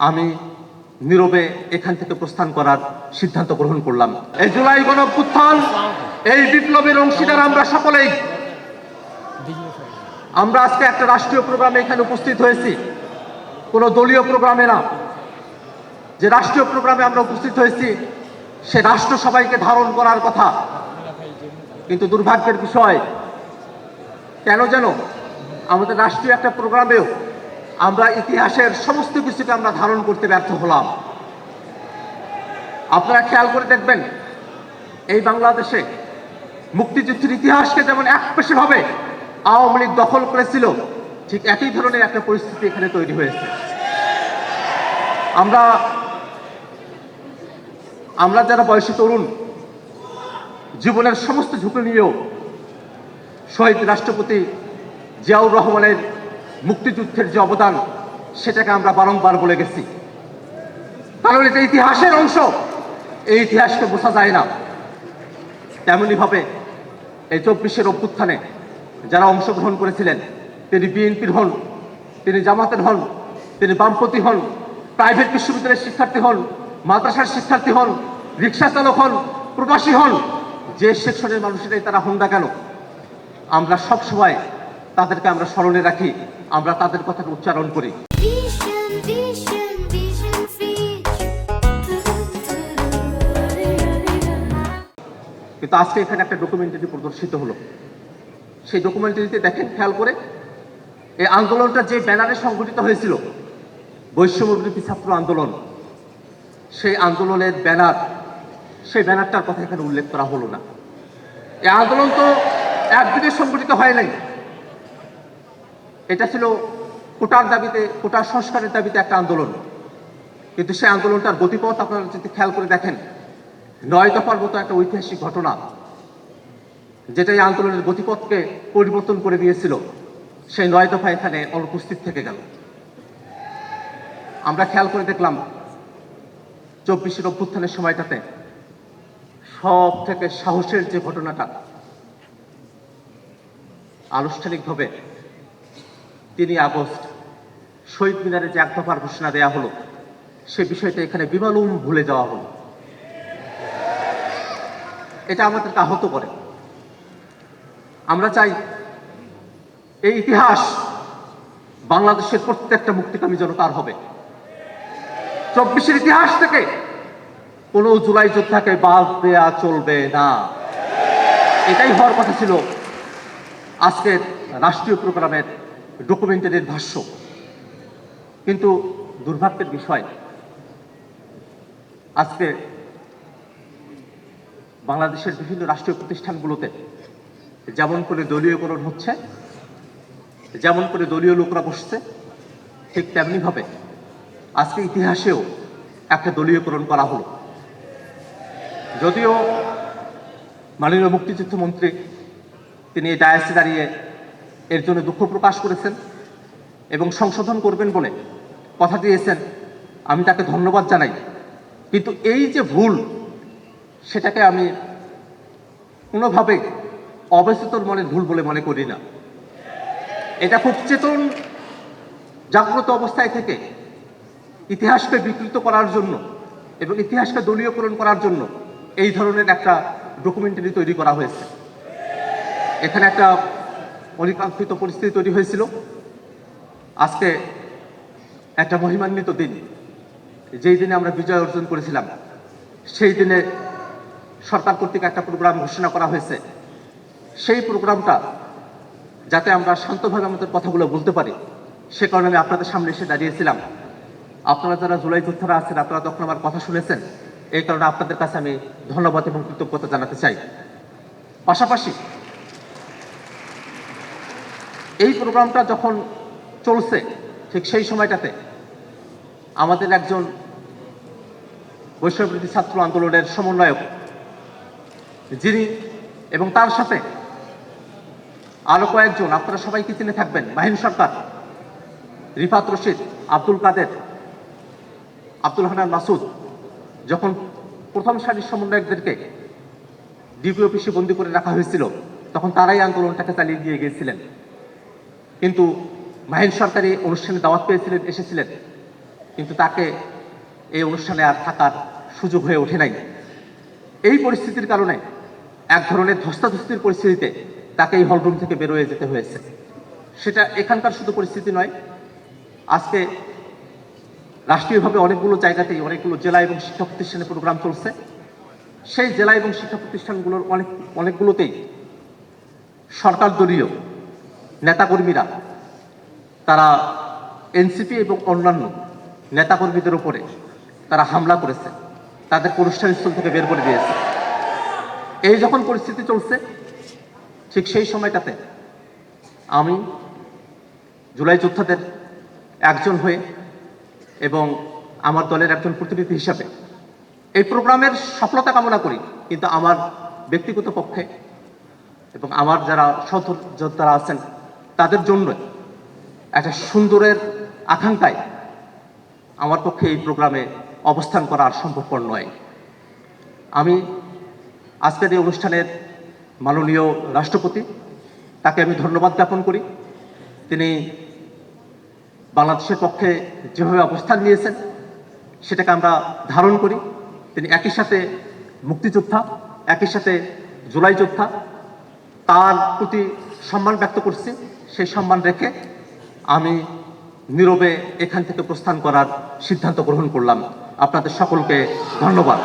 আমি নীরবে এখান থেকে প্রস্থান করার সিদ্ধান্ত গ্রহণ করলাম। এই জুলাই গণঅভ্যুত্থান, এই বিপ্লবের অংশীদার আমরা সকলেই। আমরা আজকে একটা রাষ্ট্রীয় প্রোগ্রামে এখানে উপস্থিত হয়েছি, কোনো দলীয় প্রোগ্রামে না। যে রাষ্ট্রীয় প্রোগ্রামে আমরা উপস্থিত হয়েছি সে রাষ্ট্র সবাইকে ধারণ করার কথা, কিন্তু দুর্ভাগ্যের বিষয় কেন যেন আমাদের রাষ্ট্রীয় একটা প্রোগ্রামেও আমরা ইতিহাসের সমস্ত কিছুকে আমরা ধারণ করতে ব্যর্থ হলাম। আপনারা খেয়াল করে দেখবেন, এই বাংলাদেশে মুক্তিযুদ্ধের ইতিহাসকে যেমন একপেশেভাবে আওয়ামী লীগ দখল করেছিল, ঠিক একই ধরনের একটা পরিস্থিতি এখানে তৈরি হয়েছে। আমরা যারা বয়সী তরুণ, জীবনের সমস্ত ঝুঁকি নিয়েও শহীদ রাষ্ট্রপতি জিয়াউর রহমানের মুক্তিযুদ্ধের যে অবদান সেটাকে আমরা বারংবার বলে গেছি, কারণ এটা ইতিহাসের অংশ। এই ইতিহাসকে বোঝা যায় না। তেমনিভাবে এই 24-এর অভ্যুত্থানে যারা অংশগ্রহণ করেছিলেন, তিনি বিএনপির হন, তিনি জামাতের হন, তিনি বামপন্থী হন, প্রাইভেট বিশ্ববিদ্যালয়ের শিক্ষার্থী হন, মাদ্রাসার শিক্ষার্থী হন, রিক্সা চালক হন, প্রবাসী হন, যে সেকশনের মানুষেরাই তারা হন না কেন, আমরা সব সময় তাদেরকে আমরা স্মরণে রাখি, আমরা তাদের কথাকে উচ্চারণ করি। কিন্তু আজকে এখানে একটা ডকুমেন্টারি প্রদর্শিত হলো। সেই ডকুমেন্টারিতে দেখেন খেয়াল করে, এই আন্দোলনটা যে ব্যানারে সংগঠিত হয়েছিল, বৈষম্যবিরোধী ছাত্র আন্দোলন, সেই আন্দোলনের ব্যানার, সেই ব্যানারটার কথা এখানে উল্লেখ করা হলো না। এই আন্দোলন তো একদিনে সংগঠিত হয় নাই। এটা ছিল কোটার দাবিতে, কোটার সংস্কারের দাবিতে একটা আন্দোলন, কিন্তু সেই আন্দোলনটার গতিপথ আপনারা যদি খেয়াল করে দেখেন, 9 দফার মতো একটা ঐতিহাসিক ঘটনা, যেটা এই আন্দোলনের গতিপথকে পরিবর্তন করে দিয়েছিল, সেই 9 দফা এখানে অনুপস্থিত থেকে গেল। আমরা খেয়াল করে দেখলাম 24-এর অভ্যুত্থানের সময়টাতে সব থেকে সাহসের যে ঘটনাটা, আনুষ্ঠানিকভাবে 3 আগস্ট শহীদ মিনারে যে 1 দফার ঘোষণা দেওয়া হলো, সে বিষয়টা এখানে বিমালুম ভুলে যাওয়া হলো। এটা আমাদেরকে আহত করে। আমরা চাই এই ইতিহাস বাংলাদেশের প্রত্যেকটা মুক্তিকামী জনতার হবে। 24-এর ইতিহাস থেকে কোনো জুলাই যোদ্ধাকে বাদ দেয়া চলবে না। এটাই হওয়ার কথা ছিল আজকের রাষ্ট্রীয় প্রোগ্রামের ডকুমেন্টারির ভাষ্য। কিন্তু দুর্ভাগ্যের বিষয়, আজকে বাংলাদেশের বিভিন্ন রাষ্ট্রীয় প্রতিষ্ঠানগুলোতে যেমন করে দলীয়করণ হচ্ছে, যেমন করে দলীয় লোকরা বসছে, ঠিক তেমনিভাবে আজকে ইতিহাসেও একটা দলীয়করণ করা হলো। যদিও মাননীয় মুক্তিযুদ্ধ মন্ত্রী তিনি এই ডায়াসে দাঁড়িয়ে এর জন্য দুঃখ প্রকাশ করেছেন এবং সংশোধন করবেন বলে কথা দিয়েছেন, আমি তাকে ধন্যবাদ জানাই। কিন্তু এই যে ভুল, সেটাকে আমি কোনোভাবে অবচেতন মনের ভুল বলে মনে করি না। এটা খুব চেতন জাগ্রত অবস্থায় থেকে ইতিহাসকে বিকৃত করার জন্য এবং ইতিহাসকে দলীয়করণ করার জন্য এই ধরনের একটা ডকুমেন্টারি তৈরি করা হয়েছে। এখানে একটা অনিকাঙ্ক্ষিত পরিস্থিতি তৈরি হয়েছিল। আজকে একটা মহিমান্বিত দিন, যেই দিনে আমরা বিজয় অর্জন করেছিলাম, সেই দিনে সরকার কর্তৃক একটা প্রোগ্রাম ঘোষণা করা হয়েছে। সেই প্রোগ্রামটা যাতে আমরা শান্তভাবে আমাদের কথাগুলো বলতে পারি, সে কারণে আমি আপনাদের সামনে এসে দাঁড়িয়েছিলাম। আপনারা যারা জুলাই যোদ্ধারা আছেন, আপনারা তখন আমার কথা শুনেছেন, এই কারণে আপনাদের কাছে আমি ধন্যবাদ এবং কৃতজ্ঞতা জানাতে চাই। পাশাপাশি এই প্রোগ্রামটা যখন চলছে, ঠিক সেই সময়টাতে আমাদের একজন বৈষম্যবিরোধী ছাত্র আন্দোলনের সমন্বয়ক, যিনি এবং তার সাথে আরো কয়েকজন, আপনারা সবাইকে চিনে থাকবেন, মাহিন সরকার, রিফাত রশিদ, আব্দুল কাদের, আব্দুল হান্নান মাসুদ, যখন প্রথম সারির সমন্বয়কদেরকে ডিবি অফিসে বন্দী করে রাখা হয়েছিল, তখন তারাই আন্দোলনটাকে চালিয়ে দিয়ে গিয়েছিলেন। কিন্তু মাহিন সরকারি অনুষ্ঠানে দাওয়াত পেয়েছিলেন, এসেছিলেন, কিন্তু তাকে এই অনুষ্ঠানে আর থাকার সুযোগ হয়ে ওঠে নাই। এই পরিস্থিতির কারণে এক ধরনের ধস্তাধস্তির পরিস্থিতিতে তাকে এই হলরুম থেকে বেরোয় যেতে হয়েছে। সেটা এখানকার শুধু পরিস্থিতি নয়, আজকে রাষ্ট্রীয়ভাবে অনেকগুলো জায়গাতেই অনেকগুলো জেলা এবং শিক্ষা প্রতিষ্ঠানে প্রোগ্রাম চলছে। সেই জেলা এবং শিক্ষা প্রতিষ্ঠানগুলোর অনেকগুলোতেই সরকার দলীয় নেতাকর্মীরা তারা এনসিপি এবং অন্যান্য নেতাকর্মীদের উপরে তারা হামলা করেছে, তাদের অনুষ্ঠানস্থল থেকে বের করে দিয়েছে। এই যখন পরিস্থিতি চলছে, ঠিক সেই সময়টাতে আমি জুলাই যোদ্ধাদের একজন হয়ে এবং আমার দলের একজন প্রতিনিধি হিসাবে এই প্রোগ্রামের সফলতা কামনা করি, কিন্তু আমার ব্যক্তিগত পক্ষে এবং আমার যারা সহযোদ্ধারা আছেন তাদের জন্য একটা সুন্দরের আকাঙ্ক্ষায় আমার পক্ষে এই প্রোগ্রামে অবস্থান করা আর সম্ভবপর নয়। আমি আজকের এই অনুষ্ঠানের মাননীয় রাষ্ট্রপতি, তাকে আমি ধন্যবাদ জ্ঞাপন করি। তিনি বাংলাদেশের পক্ষে যেভাবে অবস্থান নিয়েছেন সেটাকে আমরা ধারণ করি। তিনি একই সাথে মুক্তিযোদ্ধা, একই সাথে জুলাই যোদ্ধা, তার প্রতি সম্মান ব্যক্ত করছি। সেই সম্মান রেখে আমি নীরবে এখান থেকে প্রস্থান করার সিদ্ধান্ত গ্রহণ করলাম। আপনাদের সকলকে ধন্যবাদ।